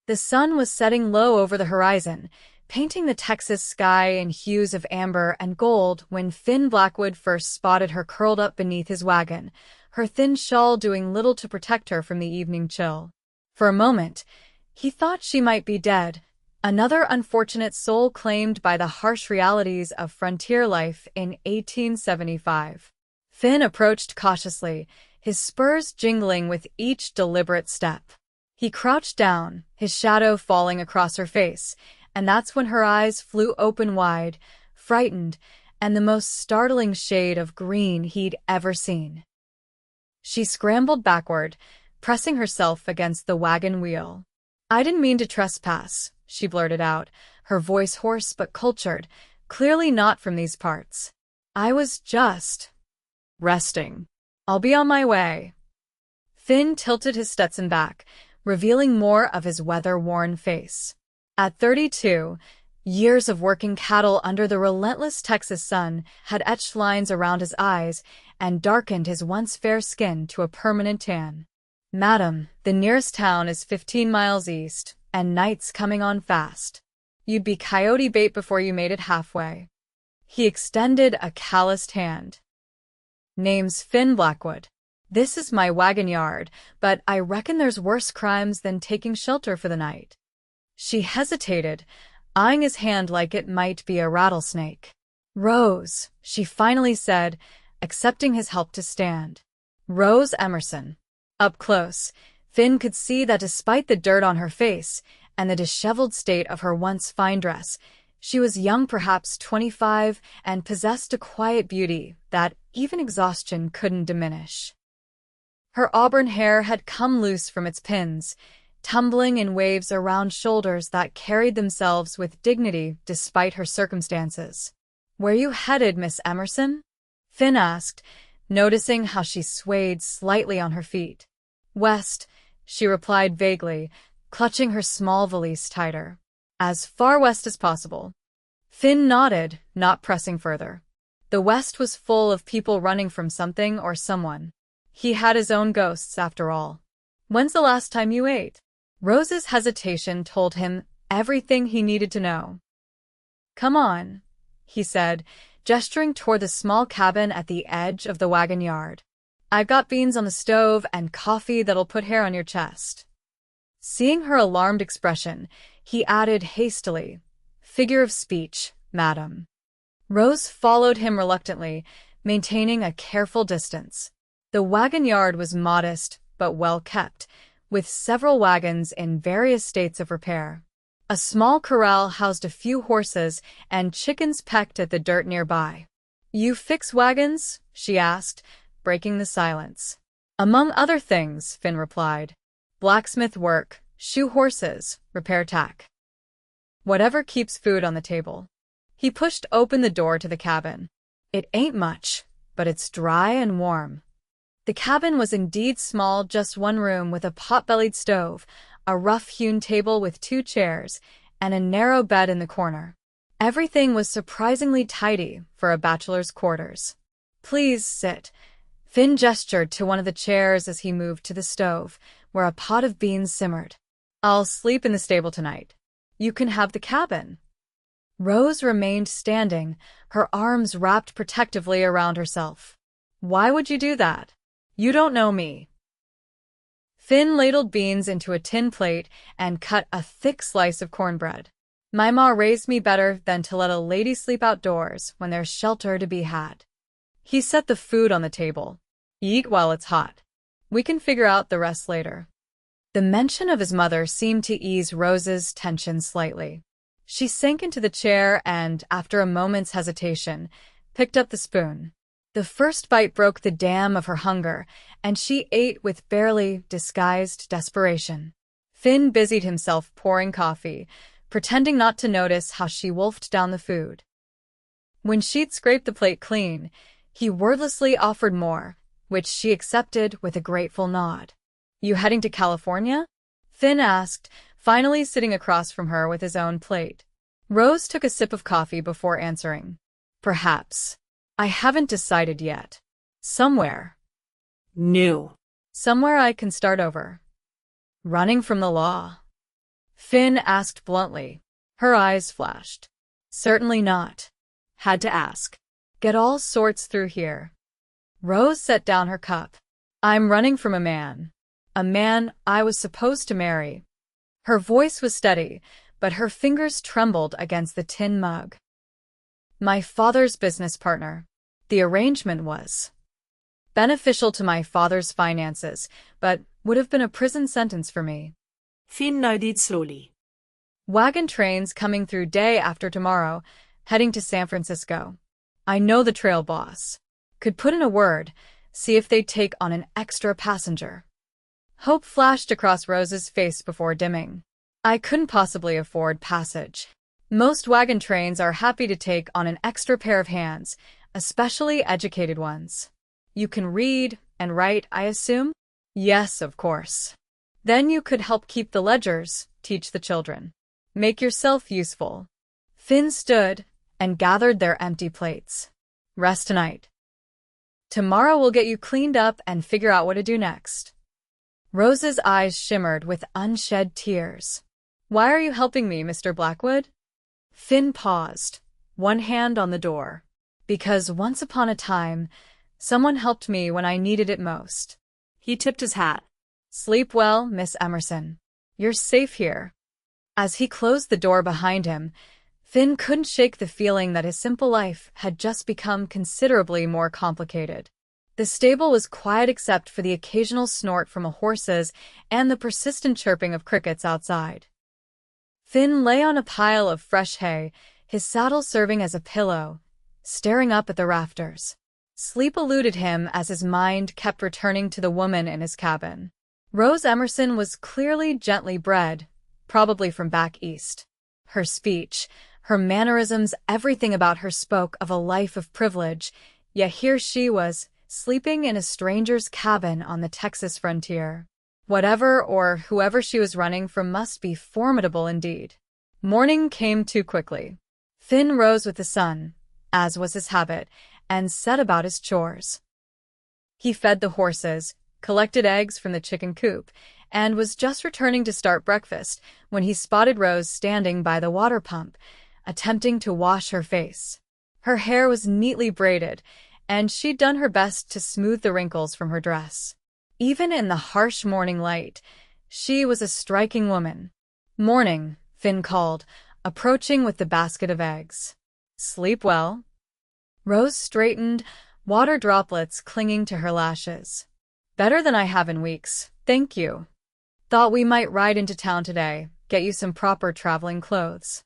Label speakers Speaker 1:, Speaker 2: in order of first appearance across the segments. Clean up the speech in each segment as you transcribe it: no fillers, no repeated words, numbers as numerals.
Speaker 1: The sun was setting low over the horizon, painting the Texas sky in hues of amber and gold when Finn Blackwood first spotted her curled up beneath his wagon, her thin shawl doing little to protect her from the evening chill. For a moment, he thought she might be dead, another unfortunate soul claimed by the harsh realities of frontier life in 1875. Finn approached cautiously, his spurs jingling with each deliberate step. He crouched down, his shadow falling across her face, and that's when her eyes flew open wide, frightened, and the most startling shade of green he'd ever seen. She scrambled backward, pressing herself against the wagon wheel. "I didn't mean to trespass," she blurted out, her voice hoarse but cultured, clearly not from these parts. "I was just resting. I'll be on my way." Finn tilted his Stetson back, revealing more of his weather-worn face. At 32, years of working cattle under the relentless Texas sun had etched lines around his eyes and darkened his once fair skin to a permanent tan. "Madam, the nearest town is 15 miles east, and night's coming on fast. You'd be coyote bait before you made it halfway." He extended a calloused hand. "Name's Finn Blackwood. This is my wagon yard, but I reckon there's worse crimes than taking shelter for the night." She hesitated, eyeing his hand like it might be a rattlesnake. "Rose," she finally said, accepting his help to stand. "Rose Emerson." Up close, Finn could see that despite the dirt on her face and the disheveled state of her once fine dress, she was young, perhaps 25, and possessed a quiet beauty that even exhaustion couldn't diminish. Her auburn hair had come loose from its pins, tumbling in waves around shoulders that carried themselves with dignity despite her circumstances. "Where you headed, Miss Emerson?" Finn asked, noticing how she swayed slightly on her feet. "West," she replied vaguely, clutching her small valise tighter. "As far west as possible." Finn nodded, not pressing further. The West was full of people running from something or someone. He had his own ghosts, after all. "When's the last time you ate?" Rose's hesitation told him everything he needed to know. "Come on," he said, gesturing toward the small cabin at the edge of the wagon yard. "I've got beans on the stove and coffee that'll put hair on your chest." Seeing her alarmed expression, he added hastily, "Figure of speech, madam." Rose followed him reluctantly, maintaining a careful distance. The wagon yard was modest but well kept, with several wagons in various states of repair. A small corral housed a few horses, and chickens pecked at the dirt nearby. "You fix wagons?" she asked, breaking the silence. "Among other things," Finn replied. "Blacksmith work, shoe horses, repair tack. Whatever keeps food on the table." He pushed open the door to the cabin. "It ain't much, but it's dry and warm." The cabin was indeed small, just one room with a pot-bellied stove, a rough-hewn table with 2 chairs, and a narrow bed in the corner. Everything was surprisingly tidy for a bachelor's quarters. "Please sit." Finn gestured to one of the chairs as he moved to the stove, where a pot of beans simmered. "I'll sleep in the stable tonight. You can have the cabin." Rose remained standing, her arms wrapped protectively around herself. "Why would you do that? You don't know me." Finn ladled beans into a tin plate and cut a thick slice of cornbread. "My ma raised me better than to let a lady sleep outdoors when there's shelter to be had." He set the food on the table. "Eat while it's hot. We can figure out the rest later." The mention of his mother seemed to ease Rose's tension slightly. She sank into the chair and, after a moment's hesitation, picked up the spoon. The first bite broke the dam of her hunger, and she ate with barely disguised desperation. Finn busied himself pouring coffee, pretending not to notice how she wolfed down the food. When she'd scraped the plate clean, he wordlessly offered more, which she accepted with a grateful nod. "You heading to California?" Finn asked, finally sitting across from her with his own plate. Rose took a sip of coffee before answering. "Perhaps. I haven't decided yet. Somewhere new. Somewhere I can start over. Running from the law." Finn asked bluntly. Her eyes flashed. Certainly not. Had to ask. Get all sorts through here. Rose set down her cup. I'm running from a man. A man I was supposed to marry. Her voice was steady, but her fingers trembled against the tin mug. My father's business partner. The arrangement was beneficial to my father's finances, but would have been a prison sentence for me.
Speaker 2: Finn nodded slowly.
Speaker 1: Wagon trains coming through day after tomorrow, heading to San Francisco. I know the trail boss. Could put in a word, see if they'd take on an extra passenger. Hope flashed across Rose's face before dimming. I couldn't possibly afford passage. Most wagon trains are happy to take on an extra pair of hands, especially educated ones. You can read and write, I assume? Yes, of course. Then you could help keep the ledgers, teach the children. Make yourself useful. Finn stood and gathered their empty plates. Rest tonight. Tomorrow we'll get you cleaned up and figure out what to do next. Rose's eyes shimmered with unshed tears. Why are you helping me, Mr. Blackwood? Finn paused, one hand on the door. Because once upon a time, someone helped me when I needed it most.
Speaker 2: He tipped his hat.
Speaker 1: Sleep well, Miss Emerson. You're safe here. As he closed the door behind him, Finn couldn't shake the feeling that his simple life had just become considerably more complicated. The stable was quiet except for the occasional snort from horses and the persistent chirping of crickets outside. Finn lay on a pile of fresh hay, his saddle serving as a pillow, staring up at the rafters. Sleep eluded him as his mind kept returning to the woman in his cabin. Rose Emerson was clearly gently bred, probably from back east. Her speech, her mannerisms, everything about her spoke of a life of privilege, yet here she was, sleeping in a stranger's cabin on the Texas frontier. Whatever or whoever she was running from must be formidable indeed. Morning came too quickly. Finn rose with the sun, as was his habit, and set about his chores. He fed the horses, collected eggs from the chicken coop, and was just returning to start breakfast when he spotted Rose standing by the water pump, attempting to wash her face. Her hair was neatly braided, and she'd done her best to smooth the wrinkles from her dress. Even in the harsh morning light, she was a striking woman. Morning, Finn called, approaching with the basket of eggs. Sleep well? Rose straightened, water droplets clinging to her lashes. Better than I have in weeks, thank you. Thought we might ride into town today, get you some proper traveling clothes.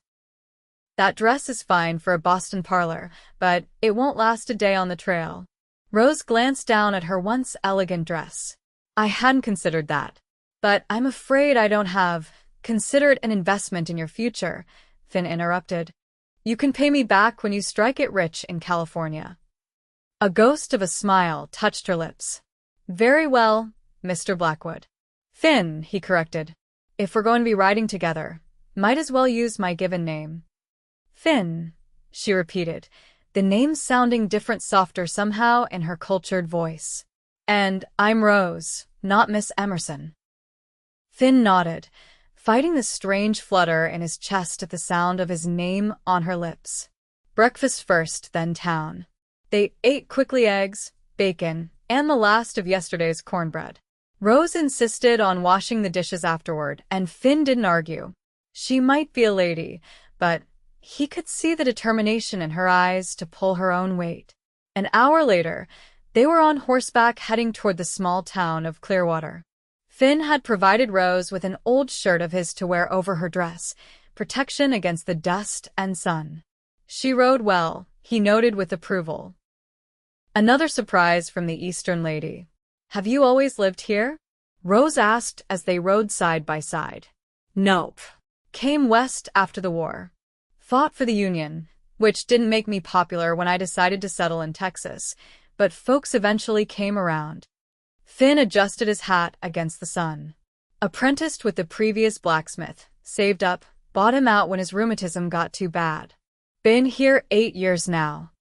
Speaker 1: That dress is fine for a Boston parlor, but it won't last a day on the trail. Rose glanced down at her once elegant dress. I hadn't considered that. But I'm afraid I don't have. Consider it an investment in your future, Finn interrupted. You can pay me back when you strike it rich in California. A ghost of a smile touched her lips. Very well, Mr. Blackwood. Finn, he corrected. If we're going to be riding together, might as well use my given name. Finn, she repeated, the name sounding different, softer somehow in her cultured voice. And I'm Rose, not Miss Emerson. Finn nodded, fighting the strange flutter in his chest at the sound of his name on her lips. Breakfast first, then town. They ate quickly eggs, bacon, and the last of yesterday's cornbread. Rose insisted on washing the dishes afterward, and Finn didn't argue. She might be a lady, but he could see the determination in her eyes to pull her own weight. An hour later, they were on horseback heading toward the small town of Clearwater. Finn had provided Rose with an old shirt of his to wear over her dress, protection against the dust and sun. She rode well, he noted with approval. Another surprise from the Eastern lady. Have you always lived here? Rose asked as they rode side by side. Nope. Came west after the war. Fought for the Union, which didn't make me popular when I decided to settle in Texas, but folks eventually came around. Finn adjusted his hat against the sun. Apprenticed with the previous blacksmith, saved up, bought him out when his rheumatism got too bad. Been here 8 years now.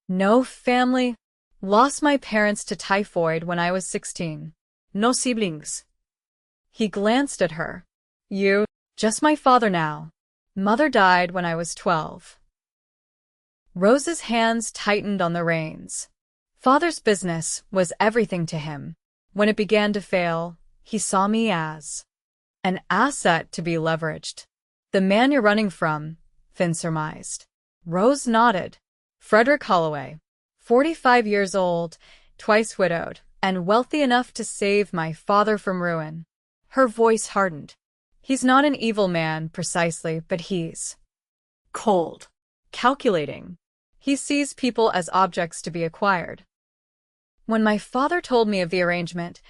Speaker 1: No family. Lost my parents to typhoid when I was 16. No siblings. He glanced at her. You? Just my father now. Mother died when I was 12. Rose's hands tightened on the reins. Father's business was everything to him. When it began to fail, he saw me as an asset to be leveraged. The man you're running from, Finn surmised. Rose nodded. Frederick Holloway, 45 years old, twice widowed, and wealthy enough to save my father from ruin. Her voice hardened. He's not an evil man, precisely, but he's
Speaker 2: Cold.
Speaker 1: calculating. He sees people as objects to be acquired. When my father told me of the arrangement,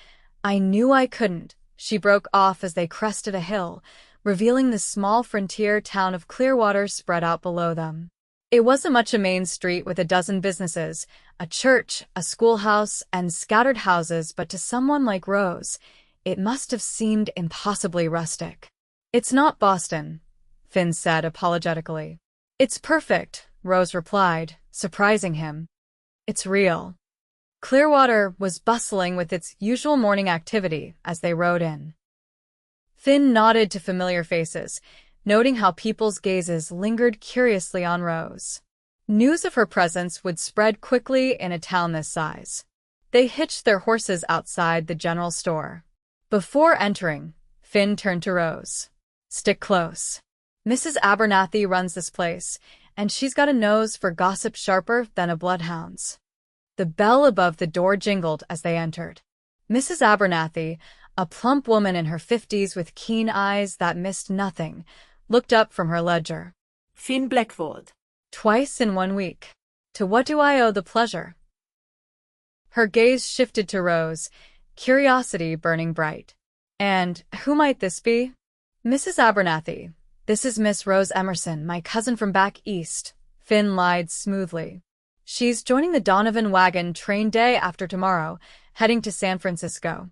Speaker 1: I knew I couldn't. She broke off as they crested a hill, revealing the small frontier town of Clearwater spread out below them. It wasn't much a main street with a dozen businesses, a church, a schoolhouse, and scattered houses, but to someone like Rose, it must have seemed impossibly rustic. It's not Boston, Finn said apologetically. It's perfect, Rose replied, surprising him. It's real. Clearwater was bustling with its usual morning activity as they rode in. Finn nodded to familiar faces, noting how people's gazes lingered curiously on Rose. News of her presence would spread quickly in a town this size. They hitched their horses outside the general store. Before entering, Finn turned to Rose. Stick close. Mrs. Abernathy runs this place, and she's got a nose for gossip sharper than a bloodhound's. The bell above the door jingled as they entered. Mrs. Abernathy, a plump woman in her 50s with keen eyes that missed nothing, looked up from her ledger.
Speaker 2: Finn Blackwood.
Speaker 1: Twice in 1 week. To what do I owe the pleasure? Her gaze shifted to Rose, curiosity burning bright. And who might this be? Mrs. Abernathy, this is Miss Rose Emerson, my cousin from back east, Finn lied smoothly. She's joining the Donovan Wagon train day after tomorrow, heading to San Francisco.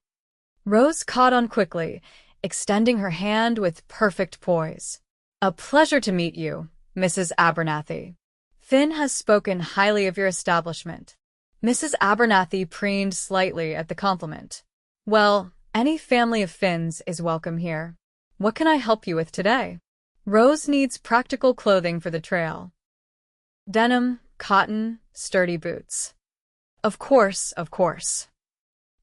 Speaker 1: Rose caught on quickly, extending her hand with perfect poise. A pleasure to meet you, Mrs. Abernathy. Finn has spoken highly of your establishment. Mrs. Abernathy preened slightly at the compliment. Well, any family of Finns is welcome here. What can I help you with today? Rose needs practical clothing for the trail. Denim, cotton, sturdy boots. Of course, of course.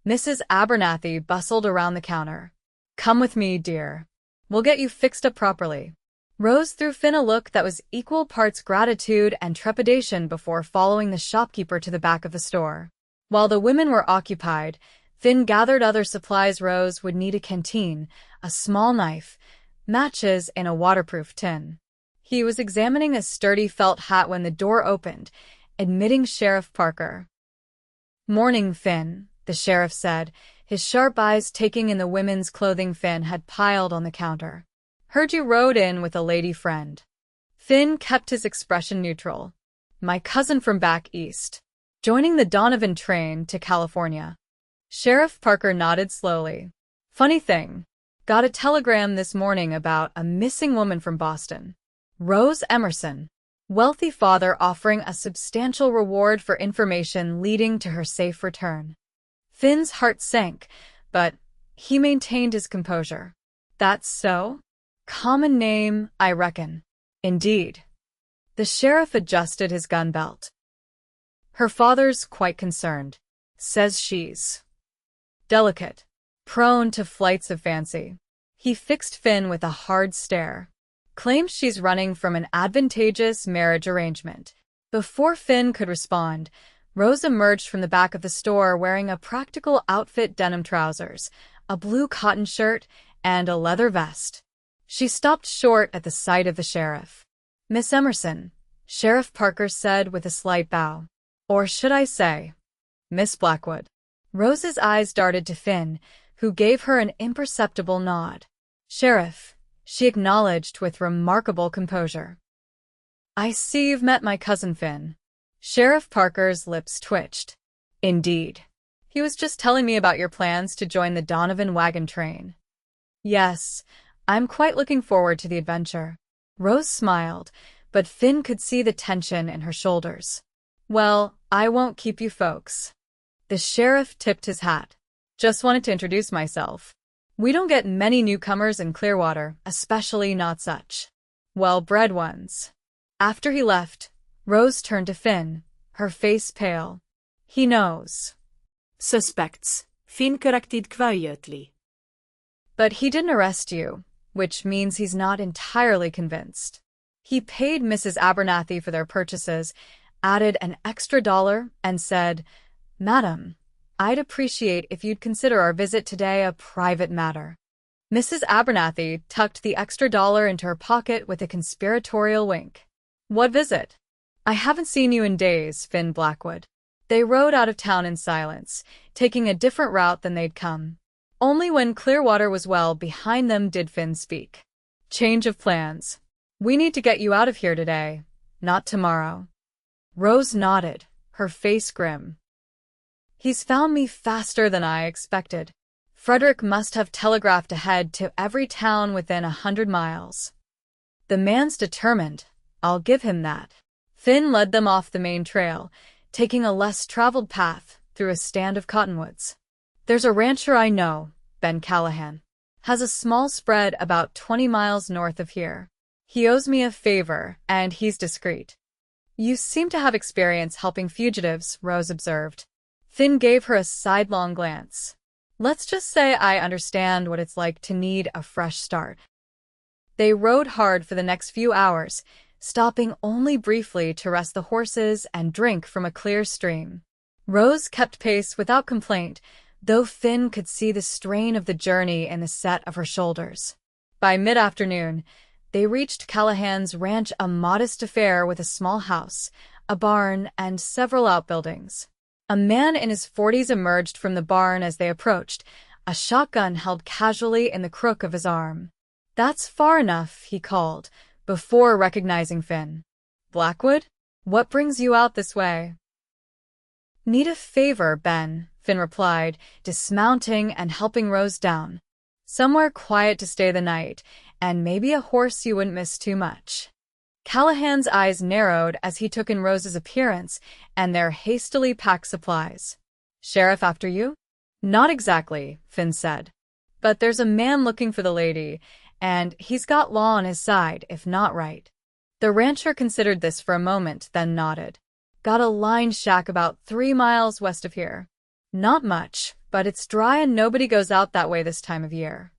Speaker 1: Mrs. Abernathy bustled around the counter. Come with me, dear. We'll get you fixed up properly. Rose threw Finn a look that was equal parts gratitude and trepidation before following the shopkeeper to the back of the store. While the women were occupied, Finn gathered other supplies. Rose would need a canteen, a small knife, matches in a waterproof tin. He was examining a sturdy felt hat when the door opened, admitting Sheriff Parker. Morning, Finn, the sheriff said, his sharp eyes taking in the women's clothing Finn had piled on the counter. Heard you rode in with a lady friend. Finn kept his expression neutral. My cousin from back east. Joining the Donovan train to California. Sheriff Parker nodded slowly. Funny thing. Got a telegram this morning about a missing woman from Boston. Rose Emerson. Wealthy father offering a substantial reward for information leading to her safe return. Finn's heart sank, but he maintained his composure. That's so? Common name, I reckon. Indeed. The sheriff adjusted his gun belt. Her father's quite concerned. Says she's delicate, prone to flights of fancy. He fixed Finn with a hard stare. Claims she's running from an advantageous marriage arrangement. Before Finn could respond, Rose emerged from the back of the store wearing a practical outfit: denim trousers, a blue cotton shirt, and a leather vest. She stopped short at the sight of the sheriff. Miss Emerson, Sheriff Parker said with a slight bow. Or should I say, Miss Blackwood. Rose's eyes darted to Finn, who gave her an imperceptible nod. Sheriff, she acknowledged with remarkable composure. I see you've met my cousin Finn. Sheriff Parker's lips twitched. Indeed. He was just telling me about your plans to join the Donovan Wagon train. Yes, I'm quite looking forward to the adventure. Rose smiled, but Finn could see the tension in her shoulders. Well, I won't keep you folks. The sheriff tipped his hat. Just wanted to introduce myself. We don't get many newcomers in Clearwater, especially not such well-bred ones. After he left, Rose turned to Finn, her face pale. He knows.
Speaker 2: Suspects. Finn corrected quietly.
Speaker 1: But he didn't arrest you, which means he's not entirely convinced. He paid Mrs. Abernathy for their purchases, added an extra $1, and said, "Madam, I'd appreciate if you'd consider our visit today a private matter." Mrs. Abernathy tucked the extra $1 into her pocket with a conspiratorial wink. "What visit?" "I haven't seen you in days, Finn Blackwood." They rode out of town in silence, taking a different route than they'd come. Only when Clearwater was well behind them did Finn speak. "Change of plans. We need to get you out of here today, not tomorrow." Rose nodded, her face grim. "He's found me faster than I expected. Frederick must have telegraphed ahead to every town within 100 miles. The man's determined, I'll give him that." Finn led them off the main trail, taking a less traveled path through a stand of cottonwoods. "There's a rancher I know, Ben Callahan. Has a small spread about 20 miles north of here. He owes me a favor, and he's discreet." "You seem to have experience helping fugitives," Rose observed. Finn gave her a sidelong glance. "Let's just say I understand what it's like to need a fresh start." They rode hard for the next few hours, stopping only briefly to rest the horses and drink from a clear stream. Rose kept pace without complaint, though Finn could see the strain of the journey in the set of her shoulders. By mid-afternoon, they reached Callahan's ranch, a modest affair with a small house, a barn, and several outbuildings. A man in his 40s emerged from the barn as they approached, a shotgun held casually in the crook of his arm. "That's far enough," he called, before recognizing Finn. "Blackwood? What brings you out this way?" "Need a favor, Ben," Finn replied, dismounting and helping Rose down. "Somewhere quiet to stay the night, and maybe a horse you wouldn't miss too much." Callahan's eyes narrowed as he took in Rose's appearance and their hastily packed supplies. "Sheriff after you?" "Not exactly," Finn said. "But there's a man looking for the lady, and he's got law on his side, if not right." The rancher considered this for a moment, then nodded. "Got a line shack about 3 miles west of here. Not much, but it's dry and nobody goes out that way this time of year."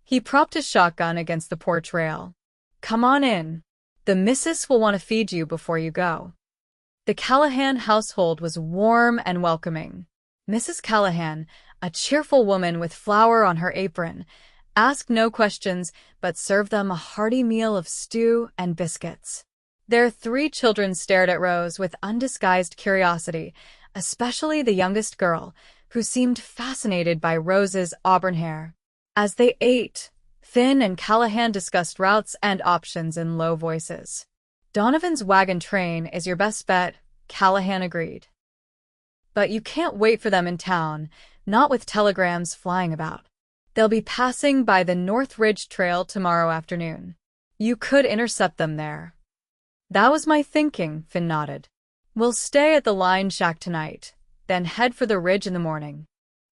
Speaker 1: He propped his shotgun against the porch rail. "Come on in. The missus will want to feed you before you go." The Callahan household was warm and welcoming. Mrs. Callahan, a cheerful woman with flour on her apron, asked no questions but served them a hearty meal of stew and biscuits. Their 3 children stared at Rose with undisguised curiosity, especially the youngest girl, who seemed fascinated by Rose's auburn hair. As they ate, Finn and Callahan discussed routes and options in low voices. "Donovan's wagon train is your best bet," Callahan agreed. "But you can't wait for them in town, not with telegrams flying about. They'll be passing by the North Ridge Trail tomorrow afternoon. You could intercept them there." "That was my thinking," Finn nodded. "We'll stay at the line shack tonight, then head for the ridge in the morning."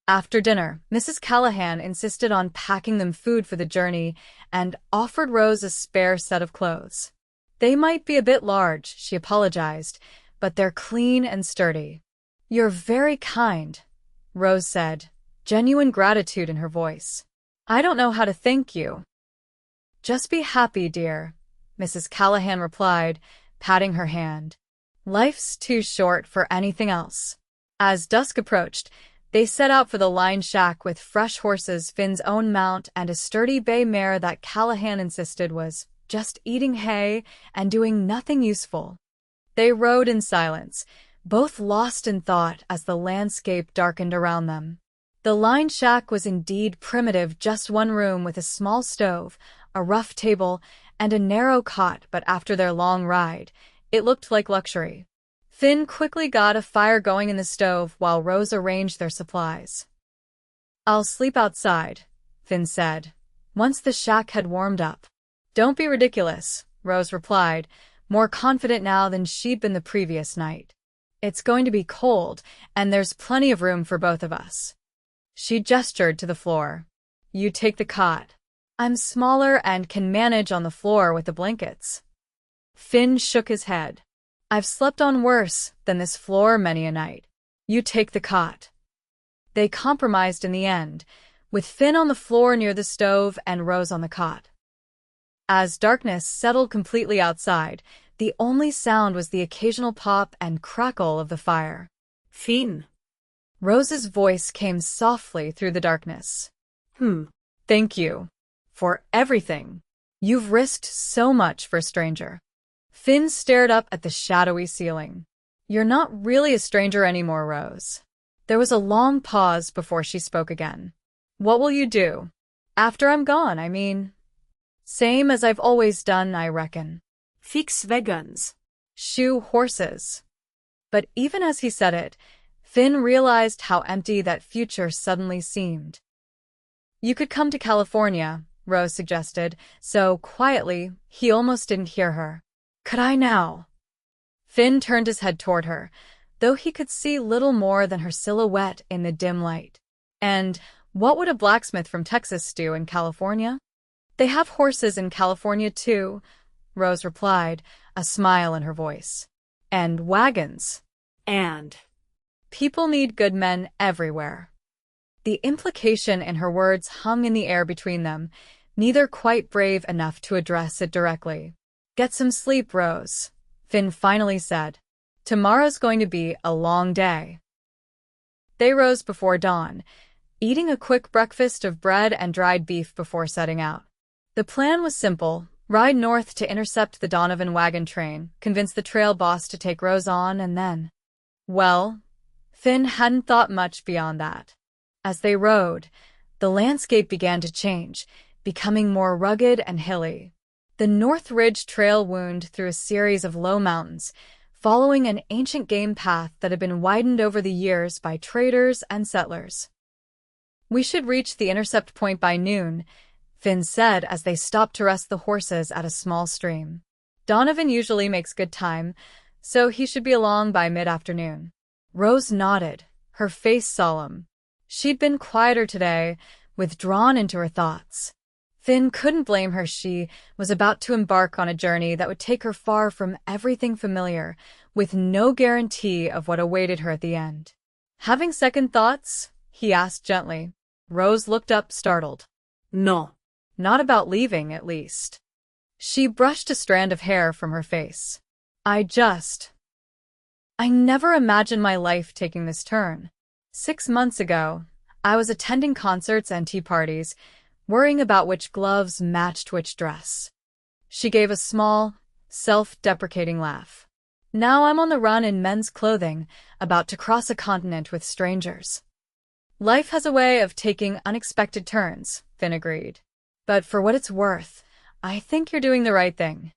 Speaker 1: After dinner, Mrs. Callahan insisted on packing them food for the journey and offered Rose a spare set of clothes. "They might be a bit large," she apologized, "but they're clean and sturdy." "You're very kind," Rose said, genuine gratitude in her voice. "I don't know how to thank you." "Just be happy, dear," Mrs. Callahan replied, patting her hand. "Life's too short for anything else." As dusk approached, they set out for the line shack with fresh horses, Finn's own mount, and a sturdy bay mare that Callahan insisted was just eating hay and doing nothing useful. They rode in silence, both lost in thought as the landscape darkened around them. The line shack was indeed primitive, just one room with a small stove, a rough table, and a narrow cot, but after their long ride, it looked like luxury. Finn quickly got a fire going in the stove while Rose arranged their supplies. "I'll sleep outside," Finn said, once the shack had warmed up. "Don't be ridiculous," Rose replied, more confident now than she'd been the previous night. "It's going to be cold, and there's plenty of room for both of us." She gestured to the floor. You take the cot. I'm smaller and can manage on the floor with the blankets. Finn shook his head. I've slept on worse than this floor many a night. You take the cot. They compromised in the end, with Finn on the floor near the stove and Rose on the cot. As darkness settled completely outside, the only sound was the occasional pop and crackle of the fire.
Speaker 2: Finn.
Speaker 1: Rose's voice came softly through the darkness. Thank you. For everything. You've risked so much for a stranger. Finn stared up at the shadowy ceiling. You're not really a stranger anymore, Rose. There was a long pause before she spoke again. What will you do? After I'm gone, I mean. Same as I've always done, I reckon.
Speaker 2: Fix wagons.
Speaker 1: Shoe horses. But even as he said it, Finn realized how empty that future suddenly seemed. You could come to California, Rose suggested, so quietly he almost didn't hear her. Could I now? Finn turned his head toward her, though he could see little more than her silhouette in the dim light. And what would a blacksmith from Texas do in California? They have horses in California too, Rose replied, a smile in her voice. And wagons.
Speaker 2: And
Speaker 1: people need good men everywhere. The implication in her words hung in the air between them, neither quite brave enough to address it directly. Get some sleep, Rose, Finn finally said. Tomorrow's going to be a long day. They rose before dawn, eating a quick breakfast of bread and dried beef before setting out. The plan was simple: ride north to intercept the Donovan wagon train, convince the trail boss to take Rose on, and then… Well, Finn hadn't thought much beyond that. As they rode, the landscape began to change, becoming more rugged and hilly. The North Ridge Trail wound through a series of low mountains, following an ancient game path that had been widened over the years by traders and settlers. We should reach the intercept point by noon, Finn said as they stopped to rest the horses at a small stream. Donovan usually makes good time, so he should be along by mid-afternoon. Rose nodded, her face solemn. She'd been quieter today, withdrawn into her thoughts. Finn couldn't blame her. She was about to embark on a journey that would take her far from everything familiar, with no guarantee of what awaited her at the end. Having second thoughts? He asked gently. Rose looked up, startled.
Speaker 2: No.
Speaker 1: Not about leaving, at least. She brushed a strand of hair from her face. I never imagined my life taking this turn. 6 months ago, I was attending concerts and tea parties, worrying about which gloves matched which dress. She gave a small, self-deprecating laugh. Now I'm on the run in men's clothing, about to cross a continent with strangers. Life has a way of taking unexpected turns, Finn agreed. But for what it's worth, I think you're doing the right thing.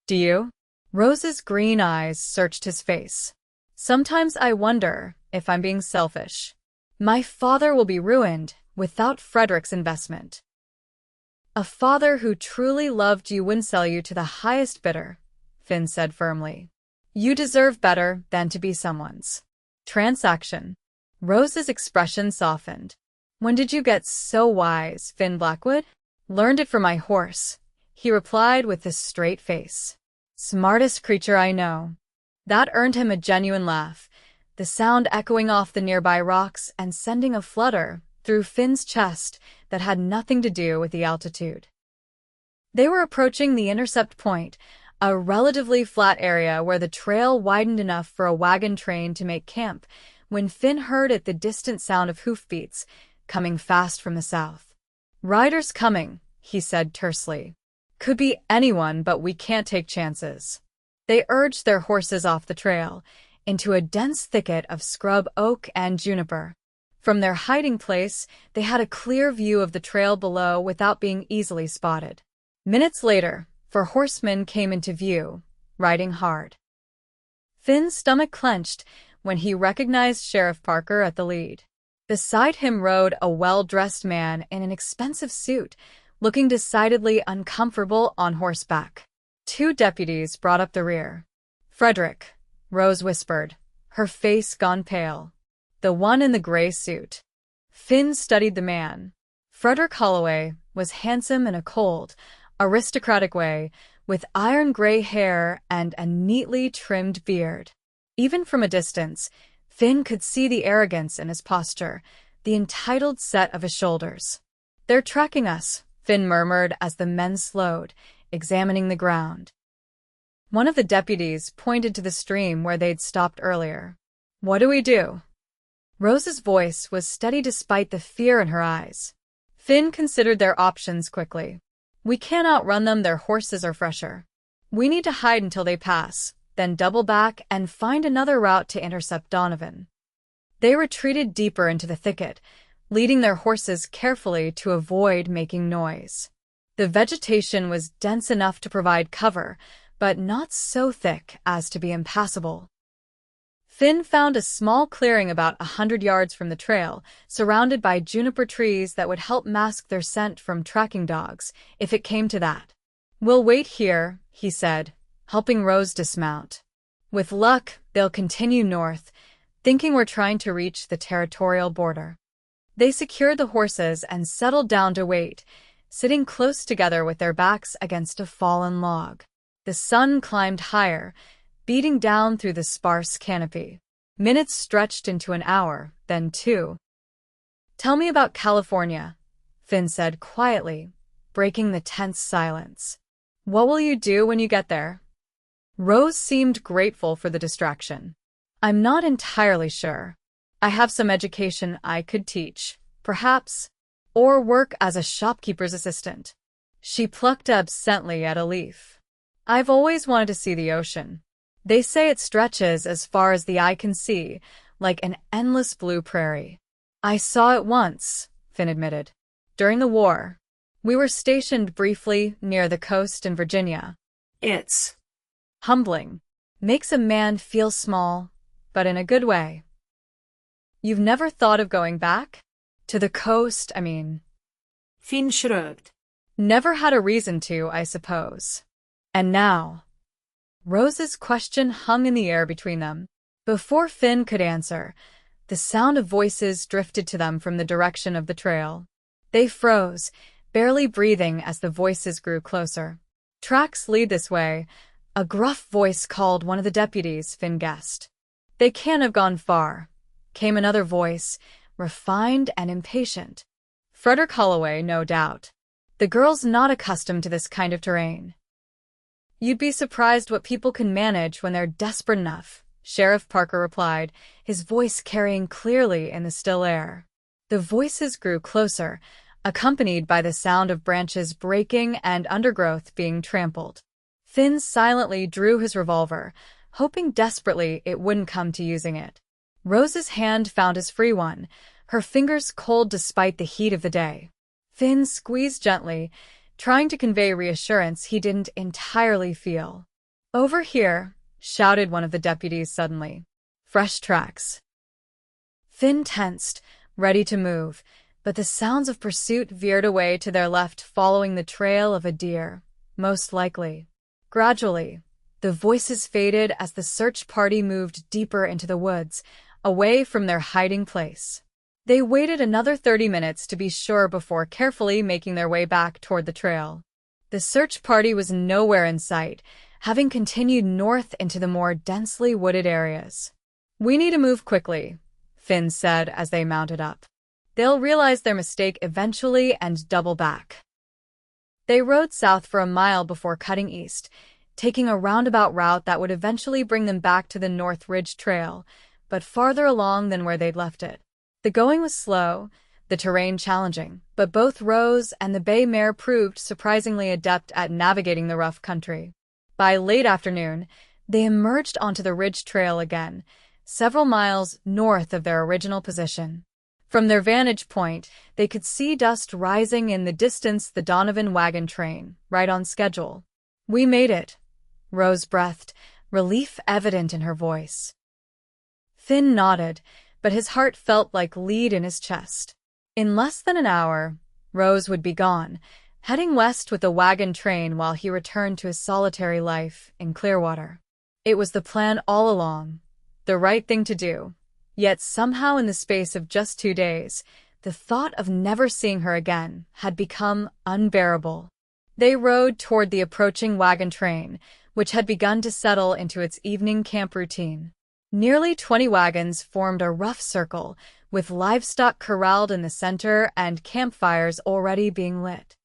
Speaker 1: Do you? Rose's green eyes searched his face. Sometimes I wonder if I'm being selfish. My father will be ruined without Frederick's investment. A father who truly loved you wouldn't sell you to the highest bidder, Finn said firmly. You deserve better than to be someone's transaction. Rose's expression softened. When did you get so wise, Finn Blackwood? Learned it from my horse, he replied with a straight face. Smartest creature I know. That earned him a genuine laugh, the sound echoing off the nearby rocks and sending a flutter through Finn's chest that had nothing to do with the altitude. They were approaching the intercept point, a relatively flat area where the trail widened enough for a wagon train to make camp, when Finn heard the distant sound of hoofbeats, coming fast from the south. Riders coming, he said tersely. Could be anyone, but we can't take chances. They urged their horses off the trail, into a dense thicket of scrub oak and juniper. From their hiding place, they had a clear view of the trail below without being easily spotted. Minutes later, 4 horsemen came into view, riding hard. Finn's stomach clenched when he recognized Sheriff Parker at the lead. Beside him rode a well-dressed man in an expensive suit, looking decidedly uncomfortable on horseback. 2 deputies brought up the rear. Frederick, Rose whispered, her face gone pale. The one in the gray suit. Finn studied the man. Frederick Holloway was handsome in a cold, aristocratic way, with iron-gray hair and a neatly trimmed beard. Even from a distance, Finn could see the arrogance in his posture, the entitled set of his shoulders. "They're tracking us," Finn murmured as the men slowed, examining the ground. One of the deputies pointed to the stream where they'd stopped earlier. "What do we do?" Rose's voice was steady despite the fear in her eyes. Finn considered their options quickly. "We can't outrun them, their horses are fresher. We need to hide until they pass, then double back and find another route to intercept Donovan." They retreated deeper into the thicket, leading their horses carefully to avoid making noise. The vegetation was dense enough to provide cover, but not so thick as to be impassable. Finn found a small clearing about 100 yards from the trail, surrounded by juniper trees that would help mask their scent from tracking dogs, if it came to that. "We'll wait here," he said, helping Rose dismount. "With luck, they'll continue north, thinking we're trying to reach the territorial border." They secured the horses and settled down to wait, sitting close together with their backs against a fallen log. The sun climbed higher, beating down through the sparse canopy. Minutes stretched into an hour, then 2. "Tell me about California," Finn said quietly, breaking the tense silence. "What will you do when you get there?" Rose seemed grateful for the distraction. "I'm not entirely sure. I have some education I could teach, perhaps, or work as a shopkeeper's assistant." She plucked absently at a leaf. "I've always wanted to see the ocean. They say it stretches as far as the eye can see, like an endless blue prairie." "I saw it once," Finn admitted. "During the war. We were stationed briefly near the coast in Virginia."
Speaker 2: It's
Speaker 1: "Humbling. Makes a man feel small, but in a good way." "You've never thought of going back? To the coast, I mean."
Speaker 2: Finn shrugged.
Speaker 1: "Never had a reason to, I suppose." "And now?" Rose's question hung in the air between them. Before Finn could answer, the sound of voices drifted to them from the direction of the trail. They froze, barely breathing as the voices grew closer. "Tracks lead this way," a gruff voice called one of the deputies, Finn guessed. "They can't have gone far," came another voice, refined and impatient. "Frederick Holloway, no doubt. The girl's not accustomed to this kind of terrain." "You'd be surprised what people can manage when they're desperate enough," Sheriff Parker replied, his voice carrying clearly in the still air. The voices grew closer, accompanied by the sound of branches breaking and undergrowth being trampled. Finn silently drew his revolver, hoping desperately it wouldn't come to using it. Rose's hand found his free one, her fingers cold despite the heat of the day. Finn squeezed gently, trying to convey reassurance he didn't entirely feel. "Over here," shouted one of the deputies suddenly. "Fresh tracks." Finn tensed, ready to move, but the sounds of pursuit veered away to their left, following the trail of a deer, most likely. Gradually, the voices faded as the search party moved deeper into the woods, away from their hiding place. They waited another 30 minutes to be sure before carefully making their way back toward the trail. The search party was nowhere in sight, having continued north into the more densely wooded areas. "We need to move quickly," Finn said as they mounted up. "They'll realize their mistake eventually and double back." They rode south for a mile before cutting east, taking a roundabout route that would eventually bring them back to the North Ridge Trail, but farther along than where they'd left it. The going was slow, the terrain challenging, but both Rose and the bay mare proved surprisingly adept at navigating the rough country. By late afternoon, they emerged onto the Ridge Trail again, several miles north of their original position. From their vantage point, they could see dust rising in the distance, the Donovan wagon train, right on schedule. "We made it," Rose breathed, relief evident in her voice. Finn nodded, but his heart felt like lead in his chest. In less than an hour, Rose would be gone, heading west with the wagon train while he returned to his solitary life in Clearwater. It was the plan all along, the right thing to do. Yet somehow in the space of just 2 days, the thought of never seeing her again had become unbearable. They rode toward the approaching wagon train, which had begun to settle into its evening camp routine. Nearly 20 wagons formed a rough circle, with livestock corralled in the center and campfires already being lit.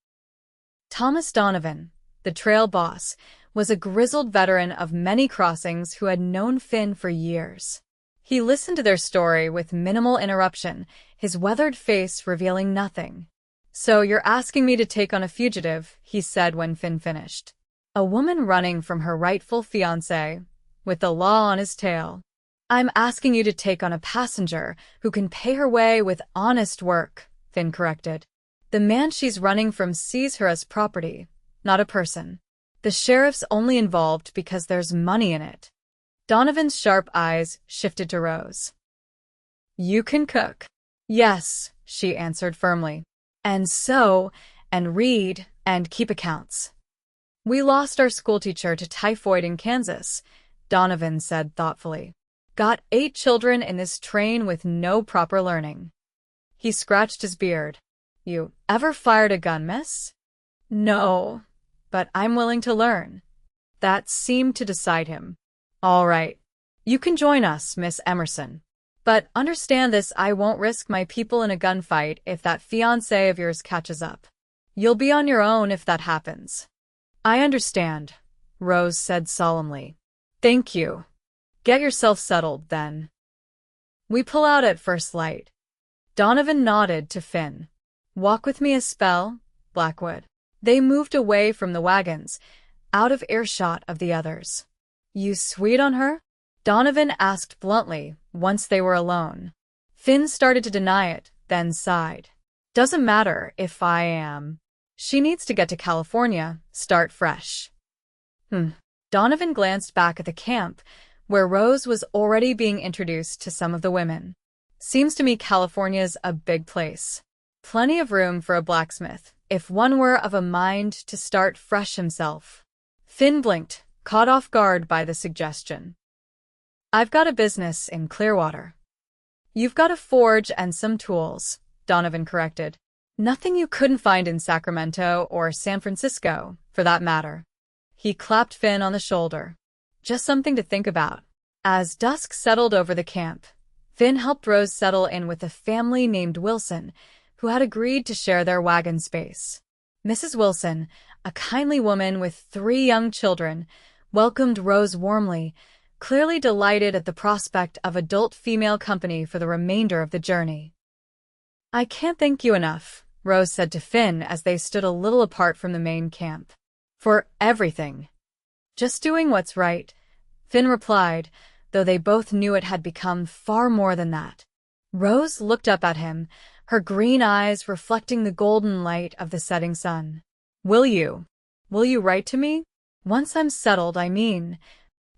Speaker 1: Thomas Donovan, the trail boss, was a grizzled veteran of many crossings who had known Finn for years. He listened to their story with minimal interruption, his weathered face revealing nothing. "So you're asking me to take on a fugitive," he said when Finn finished. "A woman running from her rightful fiancé, with the law on his tail. I'm asking you to take on a passenger who can pay her way with honest work," Finn corrected. "The man she's running from sees her as property, not a person. The sheriff's only involved because there's money in it." Donovan's sharp eyes shifted to Rose. "You can cook." "Yes," she answered firmly. "And sew, and read, and keep accounts." "We lost our schoolteacher to typhoid in Kansas," Donovan said thoughtfully. "Got 8 children in this train with no proper learning." He scratched his beard. "You ever fired a gun, miss?" "No, but I'm willing to learn." That seemed to decide him. "All right. You can join us, Miss Emerson. But understand this, I won't risk my people in a gunfight if that fiancé of yours catches up. You'll be on your own if that happens." "I understand," Rose said solemnly. "Thank you. Get yourself settled, then. We pull out at first light." Donovan nodded to Finn. "Walk with me a spell, Blackwood." They moved away from the wagons, out of earshot of the others. "You sweet on her?" Donovan asked bluntly once they were alone. Finn started to deny it, then sighed. "Doesn't matter if I am. She needs to get to California, start fresh." Donovan glanced back at the camp, where Rose was already being introduced to some of the women. "Seems to me California's a big place. Plenty of room for a blacksmith, if one were of a mind to start fresh himself." Finn blinked, caught off guard by the suggestion. "I've got a business in Clearwater." "You've got a forge and some tools," Donovan corrected. "Nothing you couldn't find in Sacramento or San Francisco, for that matter." He clapped Finn on the shoulder. "Just something to think about." As dusk settled over the camp, Finn helped Rose settle in with a family named Wilson, who had agreed to share their wagon space. Mrs. Wilson, a kindly woman with 3 young children, welcomed Rose warmly, clearly delighted at the prospect of adult female company for the remainder of the journey. "I can't thank you enough," Rose said to Finn as they stood a little apart from the main camp. "For everything." "Just doing what's right," Finn replied, though they both knew it had become far more than that. Rose looked up at him, her green eyes reflecting the golden light of the setting sun. Will you write to me? Once I'm settled, I mean."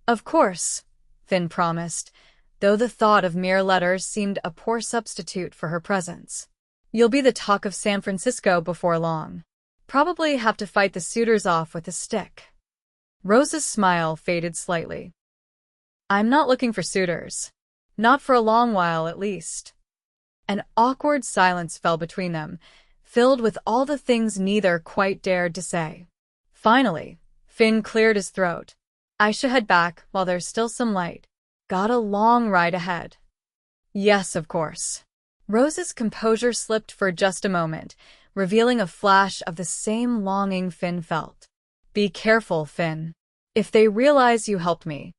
Speaker 1: "Of course," Finn promised, though the thought of mere letters seemed a poor substitute for her presence. "You'll be the talk of San Francisco before long. Probably have to fight the suitors off with a stick." Rose's smile faded slightly. "I'm not looking for suitors. Not for a long while, at least." An awkward silence fell between them, filled with all the things neither quite dared to say. Finally, Finn cleared his throat. "I should head back while there's still some light. Got a long ride ahead." "Yes, of course." Rose's composure slipped for just a moment, revealing a flash of the same longing Finn felt. "Be careful, Finn. If they realize you helped me."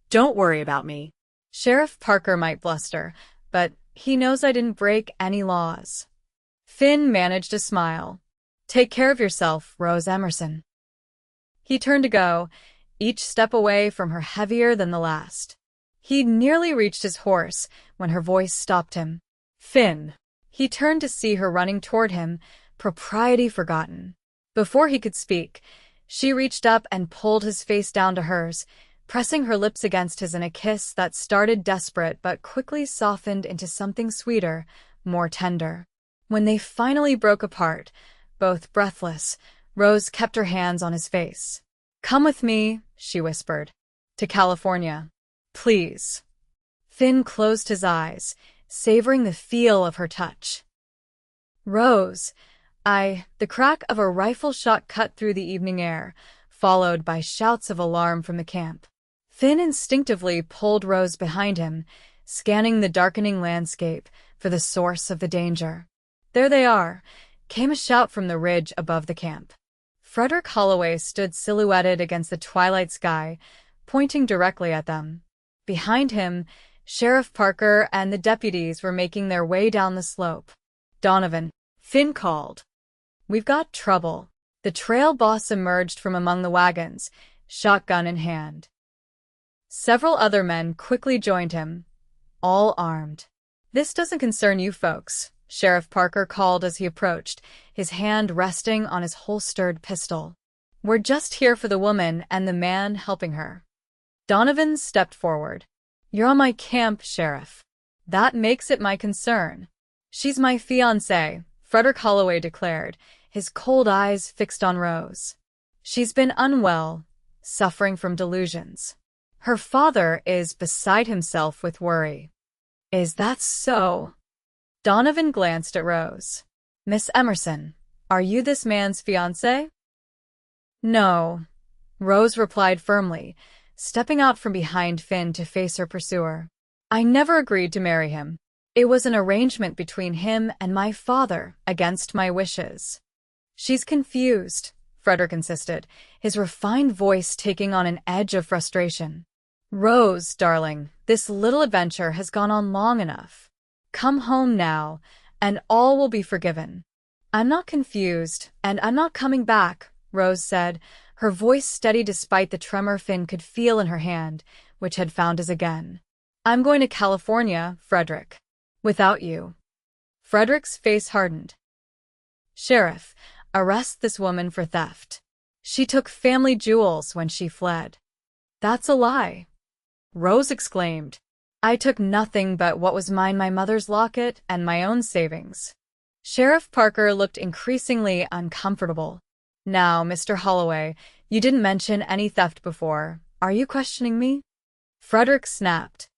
Speaker 2: "Don't worry about me."
Speaker 1: "Sheriff Parker might bluster, but he knows I didn't break any laws." Finn managed a smile. "Take care of yourself, Rose Emerson." He turned to go, each step away from her heavier than the last. He'd nearly reached his horse when her voice stopped him. "Finn." He turned to see her running toward him, propriety forgotten. Before he could speak, she reached up and pulled his face down to hers, pressing her lips against his in a kiss that started desperate but quickly softened into something sweeter, more tender. When they finally broke apart, both breathless, Rose kept her hands on his face. "Come with me," she whispered. "To California. Please." Finn closed his eyes, savoring the feel of her touch. Rose, the crack of a rifle shot cut through the evening air, followed by shouts of alarm from the camp. Finn instinctively pulled Rose behind him, scanning the darkening landscape for the source of the danger. There they are, came a shout from the ridge above the camp. Frederick Holloway stood silhouetted against the twilight sky, pointing directly at them. Behind him, Sheriff Parker and the deputies were making their way down the slope. "Donovan," Finn called. "We've got trouble." The trail boss emerged from among the wagons, shotgun in hand. Several other men quickly joined him, all armed. "This doesn't concern you folks," Sheriff Parker called as he approached, his hand resting on his holstered pistol. "We're just here for the woman and the man helping her." Donovan stepped forward. "You're on my camp, Sheriff. That makes it my concern." "She's my fiancée," Frederick Holloway declared, his cold eyes fixed on Rose. "She's been unwell, suffering from delusions. Her father is beside himself with worry." "Is that so?" Donovan glanced at Rose. "Miss Emerson, are you this man's fiancée?" "No," Rose replied firmly, stepping out from behind Finn to face her pursuer. "I never agreed to marry him. It was an arrangement between him and my father, against my wishes." "She's confused," Frederick insisted, his refined voice taking on an edge of frustration. "Rose, darling, this little adventure has gone on long enough. Come home now, and all will be forgiven." "I'm not confused, and I'm not coming back," Rose said, her voice steady despite the tremor Finn could feel in her hand, which had found his again. "I'm going to California, Frederick. Without you." Frederick's face hardened. "Sheriff, arrest this woman for theft. She took family jewels when she fled." "That's a lie," Rose exclaimed. "I took nothing but what was mine, my mother's locket and my own savings." Sheriff Parker looked increasingly uncomfortable. "Now, Mr. Holloway, you didn't mention any theft before. Are you questioning me?" Frederick snapped.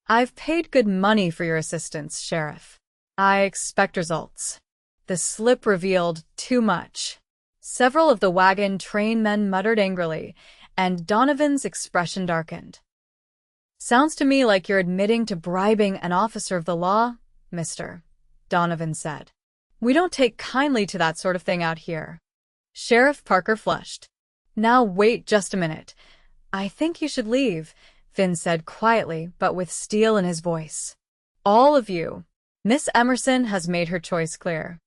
Speaker 1: "I've paid good money for your assistance, Sheriff. I expect results." The slip revealed too much. Several of the wagon train men muttered angrily, and Donovan's expression darkened. "Sounds to me like you're admitting to bribing an officer of the law, mister," Donovan said. "We don't take kindly to that sort of thing out here." Sheriff Parker flushed. "Now wait just a minute. I think you should leave," Finn said quietly but with steel in his voice. "All of you. Miss Emerson has made her choice clear."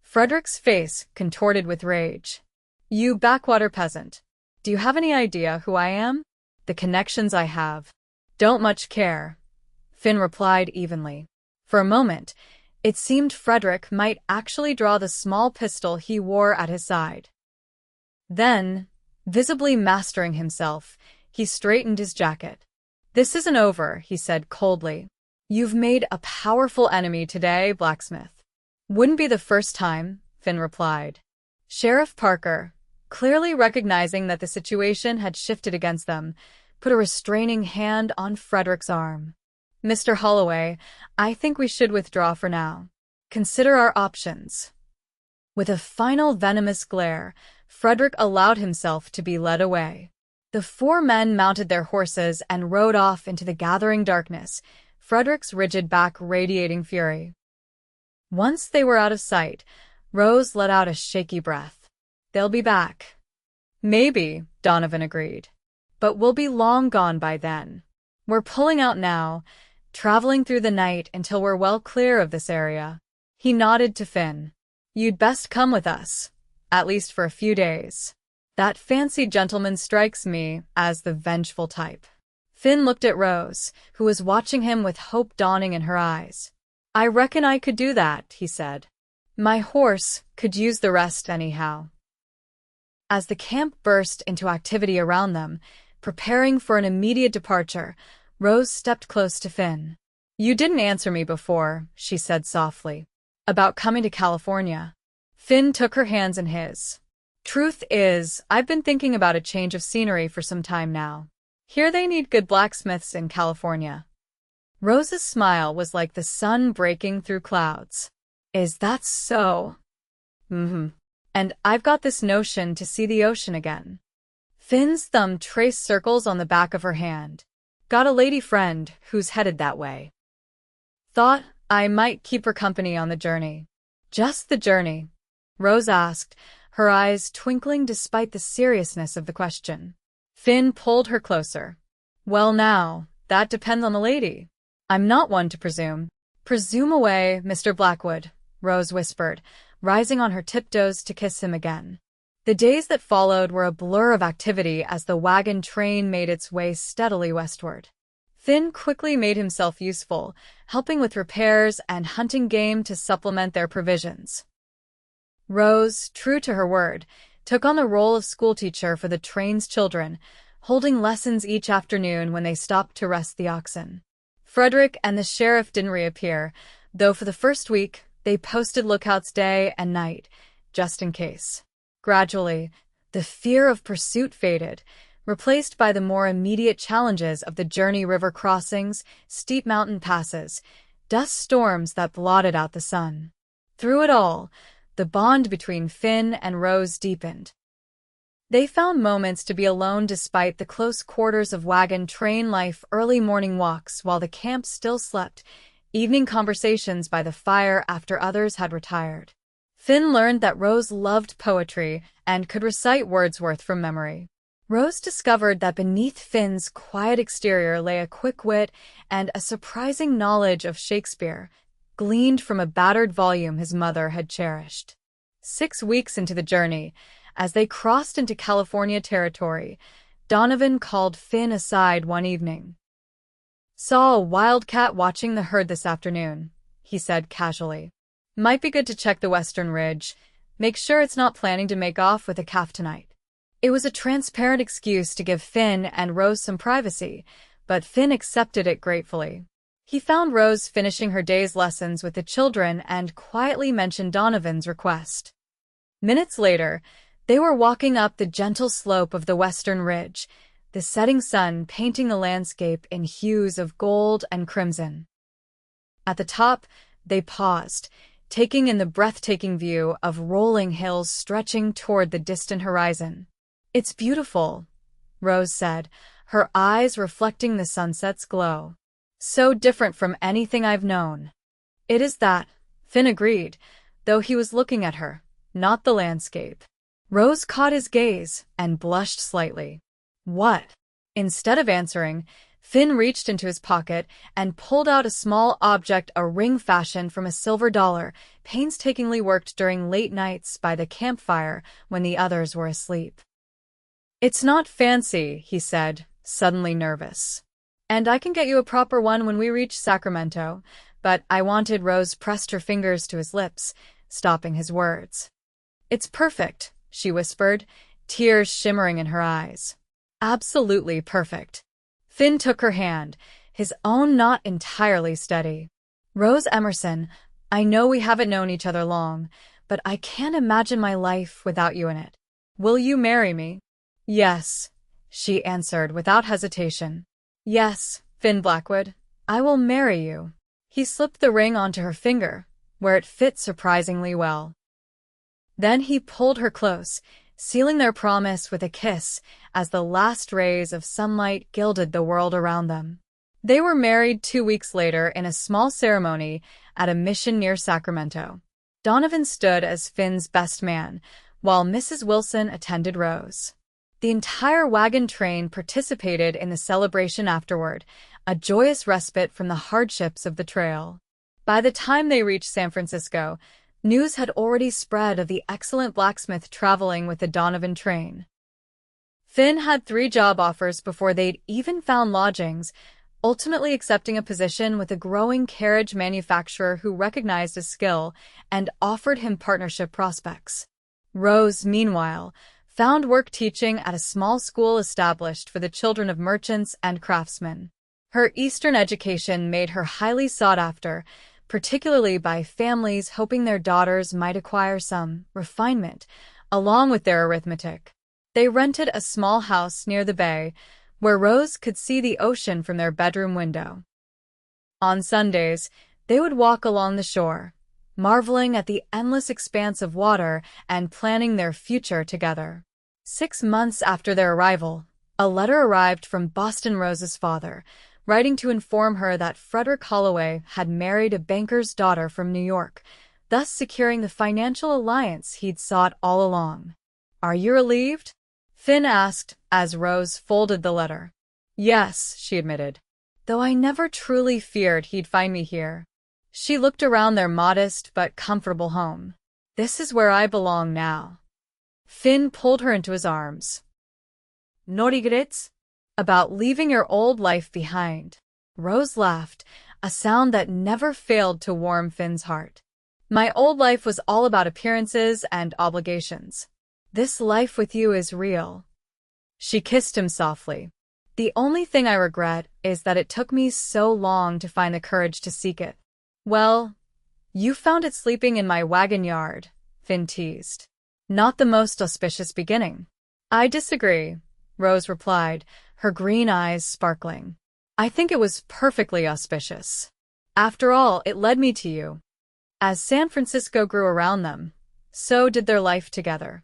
Speaker 1: Frederick's face contorted with rage. "You backwater peasant. Do you have any idea who I am? The connections I have?" "Don't much care," Finn replied evenly. For a moment, it seemed Frederick might actually draw the small pistol he wore at his side. Then, visibly mastering himself, he straightened his jacket. "This isn't over," he said coldly. "You've made a powerful enemy today, blacksmith." "Wouldn't be the first time," Finn replied. Sheriff Parker, clearly recognizing that the situation had shifted against them, put a restraining hand on Frederick's arm. "Mr. Holloway, I think we should withdraw for now. Consider our options." With a final venomous glare, Frederick allowed himself to be led away. The four men mounted their horses and rode off into the gathering darkness, Frederick's rigid back radiating fury. Once they were out of sight, Rose let out a shaky breath. "They'll be back." "Maybe," Donovan agreed. "But we'll be long gone by then. We're pulling out now, traveling through the night until we're well clear of this area." He nodded to Finn. "You'd best come with us, at least for a few days. That fancy gentleman strikes me as the vengeful type." Finn looked at Rose, who was watching him with hope dawning in her eyes. "I reckon I could do that," he said. "My horse could use the rest anyhow." As the camp burst into activity around them, preparing for an immediate departure, Rose stepped close to Finn. "You didn't answer me before," she said softly. "About coming to California." Finn took her hands in his. "Truth is, I've been thinking about a change of scenery for some time now. Here they need good blacksmiths in California." Rose's smile was like the sun breaking through clouds. Is that so? Mm-hmm. And I've got this notion to see the ocean again. Finn's thumb traced circles on the back of her hand. Got a lady friend who's headed that way. Thought I might keep her company on the journey. Just the journey? Rose asked, her eyes twinkling despite the seriousness of the question. Finn pulled her closer. Well now, that depends on the lady. I'm not one to presume. Presume away, Mr. Blackwood, Rose whispered, rising on her tiptoes to kiss him again. The days that followed were a blur of activity as the wagon train made its way steadily westward. Finn quickly made himself useful, helping with repairs and hunting game to supplement their provisions. Rose, true to her word, took on the role of schoolteacher for the train's children, holding lessons each afternoon when they stopped to rest the oxen. Frederick and the sheriff didn't reappear, though for the first week they posted lookouts day and night, just in case. Gradually, the fear of pursuit faded, replaced by the more immediate challenges of the journey, river crossings, steep mountain passes, dust storms that blotted out the sun. Through it all, the bond between Finn and Rose deepened. They found moments to be alone despite the close quarters of wagon train life, early morning walks while the camp still slept, evening conversations by the fire after others had retired. Finn learned that Rose loved poetry and could recite Wordsworth from memory. Rose discovered that beneath Finn's quiet exterior lay a quick wit and a surprising knowledge of Shakespeare, gleaned from a battered volume his mother had cherished. 6 weeks into the journey, as they crossed into California territory, Donovan called Finn aside one evening. "Saw a wildcat watching the herd this afternoon," he said casually. "Might be good to check the western ridge. Make sure it's not planning to make off with a calf tonight." It was a transparent excuse to give Finn and Rose some privacy, but Finn accepted it gratefully. He found Rose finishing her day's lessons with the children and quietly mentioned Donovan's request. Minutes later, they were walking up the gentle slope of the western ridge, the setting sun painting the landscape in hues of gold and crimson. At the top, they paused, taking in the breathtaking view of rolling hills stretching toward the distant horizon. "It's beautiful," Rose said, her eyes reflecting the sunset's glow. "So different from anything I've known." "It is that," Finn agreed, though he was looking at her, not the landscape. Rose caught his gaze and blushed slightly. "What?" Instead of answering, Finn reached into his pocket and pulled out a small object, a ring fashioned from a silver dollar, painstakingly worked during late nights by the campfire when the others were asleep. "It's not fancy," he said, suddenly nervous. "And I can get you a proper one when we reach Sacramento," but I wanted. Rose pressed her fingers to his lips, stopping his words. "It's perfect," she whispered, tears shimmering in her eyes. "Absolutely perfect." Finn took her hand, his own not entirely steady. "Rose Emerson, I know we haven't known each other long, but I can't imagine my life without you in it. Will you marry me?" "Yes," she answered without hesitation. "Yes, Finn Blackwood, I will marry you." He slipped the ring onto her finger, where it fit surprisingly well. Then he pulled her close, sealing their promise with a kiss as the last rays of sunlight gilded the world around them. They were married 2 weeks later in a small ceremony at a mission near Sacramento. Donovan stood as Finn's best man, while Mrs. Wilson attended Rose. The entire wagon train participated in the celebration afterward, a joyous respite from the hardships of the trail. By the time they reached San Francisco, news had already spread of the excellent blacksmith traveling with the Donovan train. Finn had 3 job offers before they'd even found lodgings, ultimately accepting a position with a growing carriage manufacturer who recognized his skill and offered him partnership prospects. Rose, meanwhile, found work teaching at a small school established for the children of merchants and craftsmen. Her Eastern education made her highly sought after, particularly by families hoping their daughters might acquire some refinement, along with their arithmetic. They rented a small house near the bay, where Rose could see the ocean from their bedroom window. On Sundays, they would walk along the shore, marveling at the endless expanse of water and planning their future together. 6 months after their arrival, a letter arrived from Boston Rose's father, writing to inform her that Frederick Holloway had married a banker's daughter from New York, thus securing the financial alliance he'd sought all along. "Are you relieved?" Finn asked as Rose folded the letter. "Yes," she admitted, "though I never truly feared he'd find me here." She looked around their modest but comfortable home. "This is where I belong now." Finn pulled her into his arms. "No regrets?" "About leaving your old life behind." Rose laughed, a sound that never failed to warm Finn's heart. "My old life was all about appearances and obligations. This life with you is real." She kissed him softly. "The only thing I regret is that it took me so long to find the courage to seek it." "Well, you found it sleeping in my wagon yard," Finn teased. "Not the most auspicious beginning." "I disagree," Rose replied, her green eyes sparkling. "I think it was perfectly auspicious. After all, it led me to you." As San Francisco grew around them, so did their life together.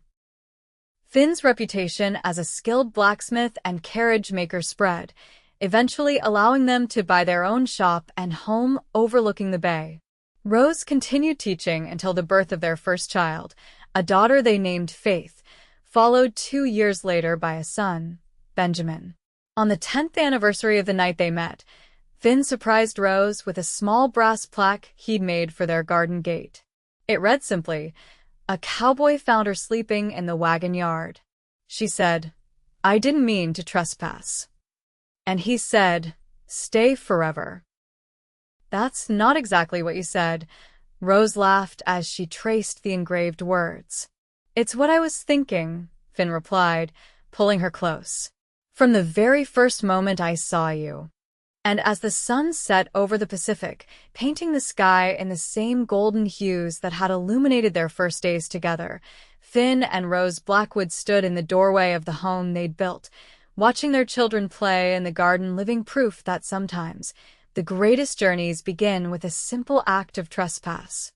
Speaker 1: Finn's reputation as a skilled blacksmith and carriage maker spread, eventually allowing them to buy their own shop and home overlooking the bay. Rose continued teaching until the birth of their first child, a daughter they named Faith, followed 2 years later by a son, Benjamin. On the 10th anniversary of the night they met, Finn surprised Rose with a small brass plaque he'd made for their garden gate. It read simply, "A cowboy found her sleeping in the wagon yard." She said, "I didn't mean to trespass." And he said, "Stay forever." "That's not exactly what you said," Rose laughed as she traced the engraved words. "It's what I was thinking," Finn replied, pulling her close. "From the very first moment I saw you." And as the sun set over the Pacific, painting the sky in the same golden hues that had illuminated their first days together, Finn and Rose Blackwood stood in the doorway of the home they'd built, watching their children play in the garden, living proof that sometimes the greatest journeys begin with a simple act of trespass.